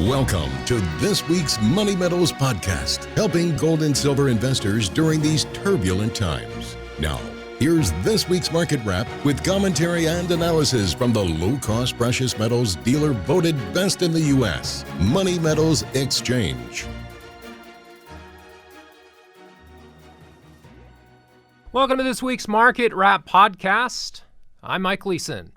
Welcome to this week's Money Metals podcast, helping gold and silver investors during these turbulent times. Now, here's this week's market wrap with commentary and analysis from the low-cost precious metals dealer voted best in the U.S., Money Metals Exchange. Welcome to this week's Market Wrap podcast. I'm Mike Leeson.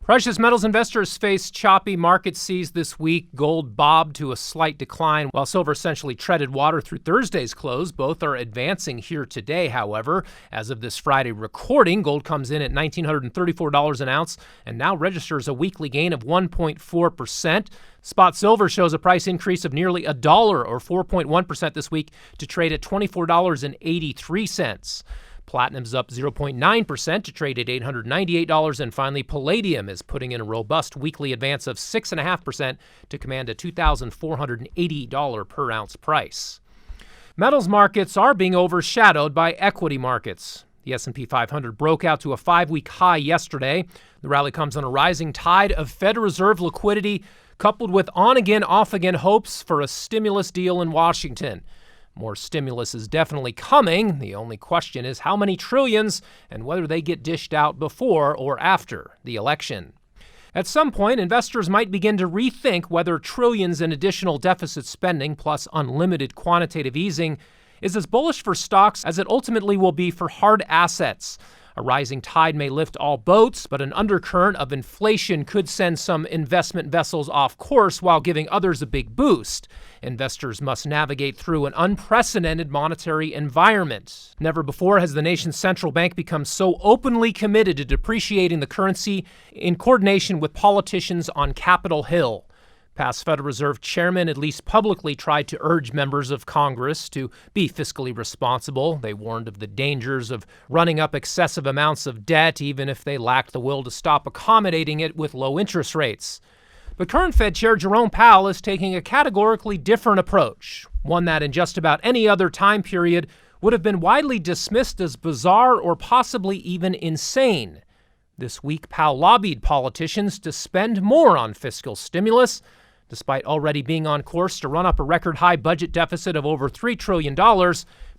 Precious metals investors face choppy market seas this week. Gold bobbed to a slight decline, while silver essentially treaded water through Thursday's close. Both are advancing here today, however. As of this Friday recording, gold comes in at $1,934 an ounce and now registers a weekly gain of 1.4%. Spot silver shows a price increase of nearly $1 or 4.1% this week to trade at $24.83. Platinum's up 0.9% to trade at $898, and finally palladium is putting in a robust weekly advance of 6.5% to command a $2,480 per ounce price. Metals markets are being overshadowed by equity markets. The S&P 500 broke out to a 5-week high yesterday. The rally comes on a rising tide of Federal Reserve liquidity, coupled with on-again, off-again hopes for a stimulus deal in Washington. More stimulus is definitely coming. The only question is how many trillions and whether they get dished out before or after the election. At some point, investors might begin to rethink whether trillions in additional deficit spending plus unlimited quantitative easing is as bullish for stocks as it ultimately will be for hard assets. A rising tide may lift all boats, but an undercurrent of inflation could send some investment vessels off course while giving others a big boost. Investors must navigate through an unprecedented monetary environment. Never before has the nation's central bank become so openly committed to depreciating the currency in coordination with politicians on Capitol Hill. Past Federal Reserve chairmen at least publicly tried to urge members of Congress to be fiscally responsible. They warned of the dangers of running up excessive amounts of debt, even if they lacked the will to stop accommodating it with low interest rates. But current Fed Chair Jerome Powell is taking a categorically different approach, one that in just about any other time period would have been widely dismissed as bizarre or possibly even insane. This week, Powell lobbied politicians to spend more on fiscal stimulus. Despite already being on course to run up a record-high budget deficit of over $3 trillion,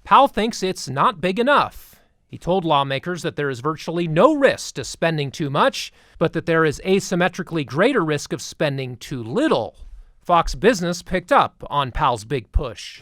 Powell thinks it's not big enough. He told lawmakers that there is virtually no risk to spending too much, but that there is asymmetrically greater risk of spending too little. Fox Business picked up on Powell's big push.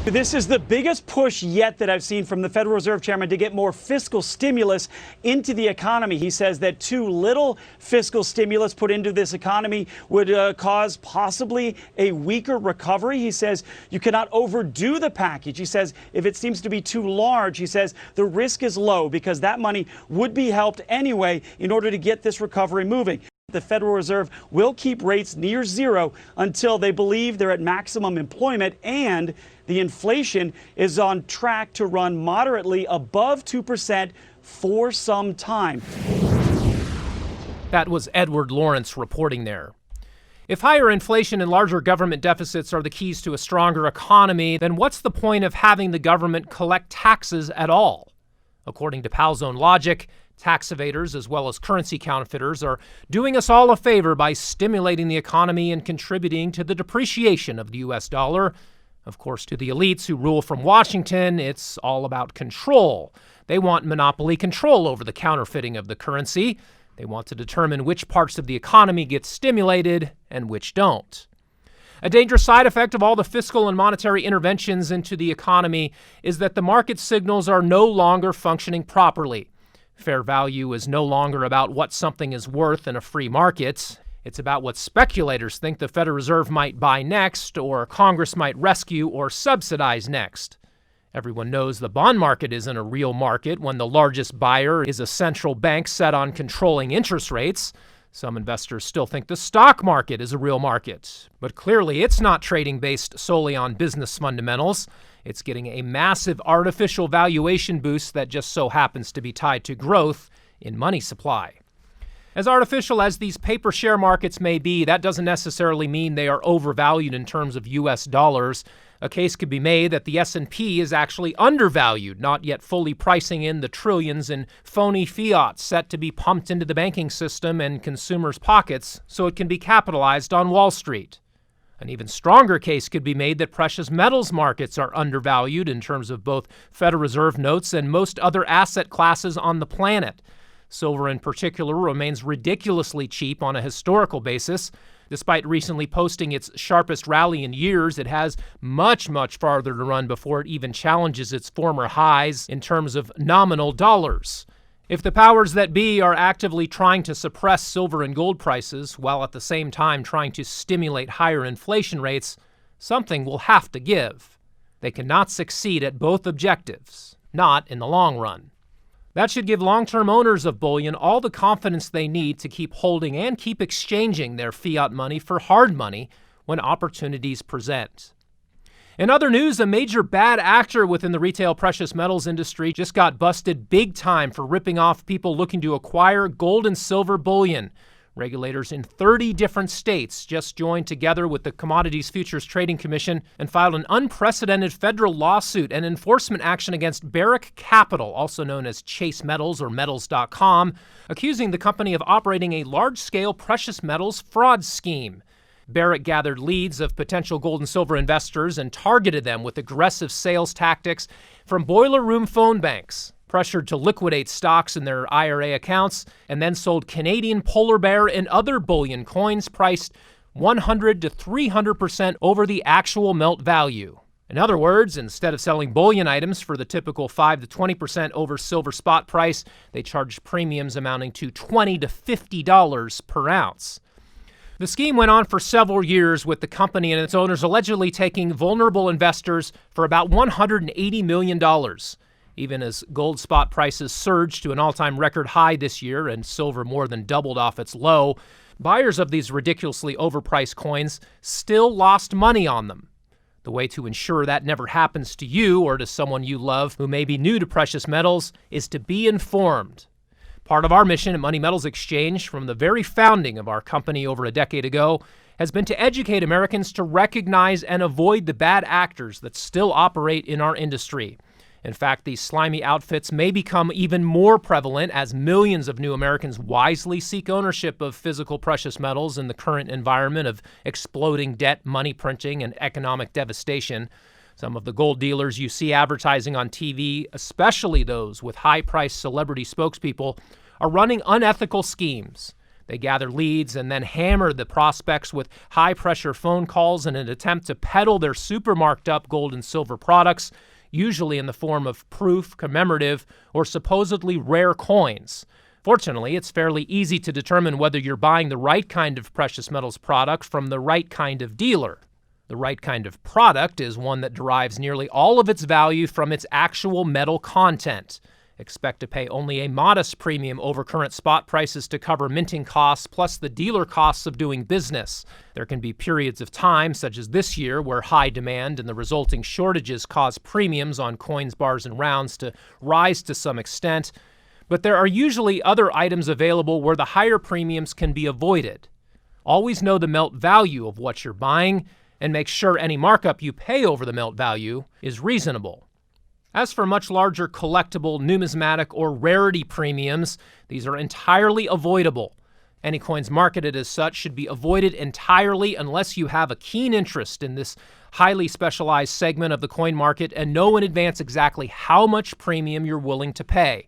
This is the biggest push yet that I've seen from the Federal Reserve Chairman to get more fiscal stimulus into the economy. He says that too little fiscal stimulus put into this economy would cause possibly a weaker recovery. He says you cannot overdo the package. He says if it seems to be too large, he says the risk is low because that money would be helped anyway in order to get this recovery moving. The Federal Reserve will keep rates near zero until they believe they're at maximum employment and the inflation is on track to run moderately above 2% for some time. That was Edward Lawrence reporting there. If higher inflation and larger government deficits are the keys to a stronger economy, then what's the point of having the government collect taxes at all? According to Powell's own logic, tax evaders as well as currency counterfeiters are doing us all a favor by stimulating the economy and contributing to the depreciation of the U.S. dollar. Of course, to the elites who rule from Washington, it's all about control. They want monopoly control over the counterfeiting of the currency. They want to determine which parts of the economy get stimulated and which don't. A dangerous side effect of all the fiscal and monetary interventions into the economy is that the market signals are no longer functioning properly. Fair value is no longer about what something is worth in a free market. It's about what speculators think the Federal Reserve might buy next, or Congress might rescue or subsidize next. Everyone knows the bond market isn't a real market when the largest buyer is a central bank set on controlling interest rates. Some investors still think the stock market is a real market, but clearly it's not trading based solely on business fundamentals. It's getting a massive artificial valuation boost that just so happens to be tied to growth in money supply. As artificial as these paper share markets may be, that doesn't necessarily mean they are overvalued in terms of U.S. dollars. A case could be made that the S&P is actually undervalued, not yet fully pricing in the trillions in phony fiat set to be pumped into the banking system and consumers' pockets so it can be capitalized on Wall Street. An even stronger case could be made that precious metals markets are undervalued in terms of both Federal Reserve notes and most other asset classes on the planet. Silver in particular remains ridiculously cheap on a historical basis. Despite recently posting its sharpest rally in years, it has much farther to run before it even challenges its former highs in terms of nominal dollars. If the powers that be are actively trying to suppress silver and gold prices, while at the same time trying to stimulate higher inflation rates, something will have to give. They cannot succeed at both objectives, not in the long run. That should give long-term owners of bullion all the confidence they need to keep holding and keep exchanging their fiat money for hard money when opportunities present. In other news, a major bad actor within the retail precious metals industry just got busted big time for ripping off people looking to acquire gold and silver bullion. Regulators in 30 different states just joined together with the Commodities Futures Trading Commission and filed an unprecedented federal lawsuit and enforcement action against Barrick Capital, also known as Chase Metals or Metals.com, accusing the company of operating a large-scale precious metals fraud scheme. Barrick gathered leads of potential gold and silver investors and targeted them with aggressive sales tactics from boiler room phone banks, pressured to liquidate stocks in their IRA accounts, and then sold Canadian polar bear and other bullion coins priced 100 to 300% over the actual melt value. In other words, instead of selling bullion items for the typical 5 to 20% over silver spot price, they charged premiums amounting to $20 to $50 per ounce. The scheme went on for several years, with the company and its owners allegedly taking vulnerable investors for about $180 million. Even as gold spot prices surged to an all-time record high this year and silver more than doubled off its low, buyers of these ridiculously overpriced coins still lost money on them. The way to ensure that never happens to you or to someone you love who may be new to precious metals is to be informed. Part of our mission at Money Metals Exchange, from the very founding of our company over a decade ago, has been to educate Americans to recognize and avoid the bad actors that still operate in our industry. In fact, these slimy outfits may become even more prevalent as millions of new Americans wisely seek ownership of physical precious metals in the current environment of exploding debt, money printing, and economic devastation. Some of the gold dealers you see advertising on TV, especially those with high-priced celebrity spokespeople, are running unethical schemes. They gather leads and then hammer the prospects with high-pressure phone calls in an attempt to peddle their super marked-up gold and silver products, usually in the form of proof, commemorative, or supposedly rare coins. Fortunately, it's fairly easy to determine whether you're buying the right kind of precious metals product from the right kind of dealer. The right kind of product is one that derives nearly all of its value from its actual metal content. Expect to pay only a modest premium over current spot prices to cover minting costs plus the dealer costs of doing business. There can be periods of time, such as this year, where high demand and the resulting shortages cause premiums on coins, bars, and rounds to rise to some extent. But there are usually other items available where the higher premiums can be avoided. Always know the melt value of what you're buying, and make sure any markup you pay over the melt value is reasonable. As for much larger collectible, numismatic, or rarity premiums, these are entirely avoidable. Any coins marketed as such should be avoided entirely unless you have a keen interest in this highly specialized segment of the coin market and know in advance exactly how much premium you're willing to pay.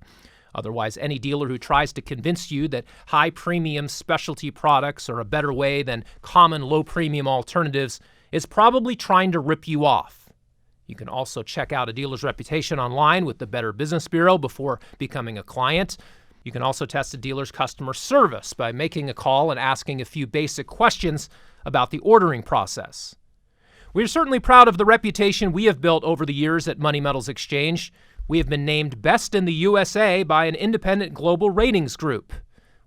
Otherwise, any dealer who tries to convince you that high-premium specialty products are a better way than common low-premium alternatives is probably trying to rip you off. You can also check out a dealer's reputation online with the Better Business Bureau before becoming a client. You can also test a dealer's customer service by making a call and asking a few basic questions about the ordering process. We are certainly proud of the reputation we have built over the years at Money Metals Exchange. We have been named Best in the USA by an independent global ratings group.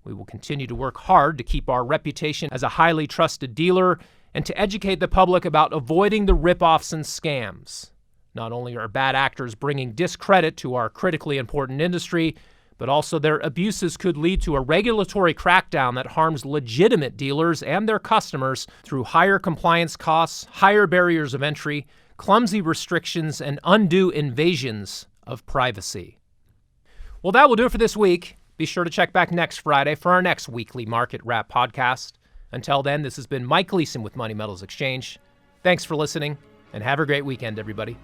We will continue to work hard to keep our reputation as a highly trusted dealer and to educate the public about avoiding the rip-offs and scams. Not only are bad actors bringing discredit to our critically important industry, but also their abuses could lead to a regulatory crackdown that harms legitimate dealers and their customers through higher compliance costs, higher barriers of entry, clumsy restrictions, and undue invasions of privacy. Well, that will do it for this week. Be sure to check back next Friday for our next weekly Market Wrap podcast. Until then, this has been Mike Gleason with Money Metals Exchange. Thanks for listening, and have a great weekend, everybody.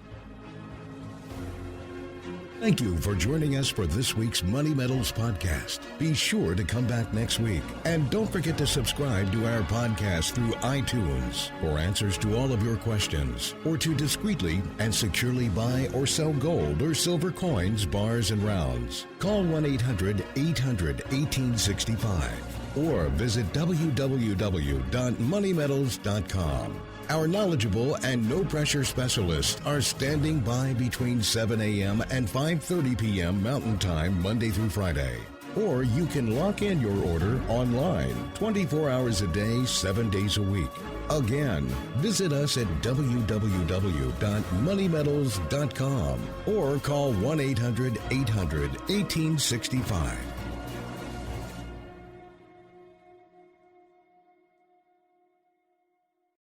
Thank you for joining us for this week's Money Metals podcast. Be sure to come back next week. And don't forget to subscribe to our podcast through iTunes for answers to all of your questions, or to discreetly and securely buy or sell gold or silver coins, bars, and rounds. Call 1-800-800-1865 or visit www.moneymetals.com. Our knowledgeable and no-pressure specialists are standing by between 7 a.m. and 5:30 p.m. Mountain Time, Monday through Friday. Or you can lock in your order online, 24 hours a day, 7 days a week. Again, visit us at www.moneymetals.com or call 1-800-800-1865.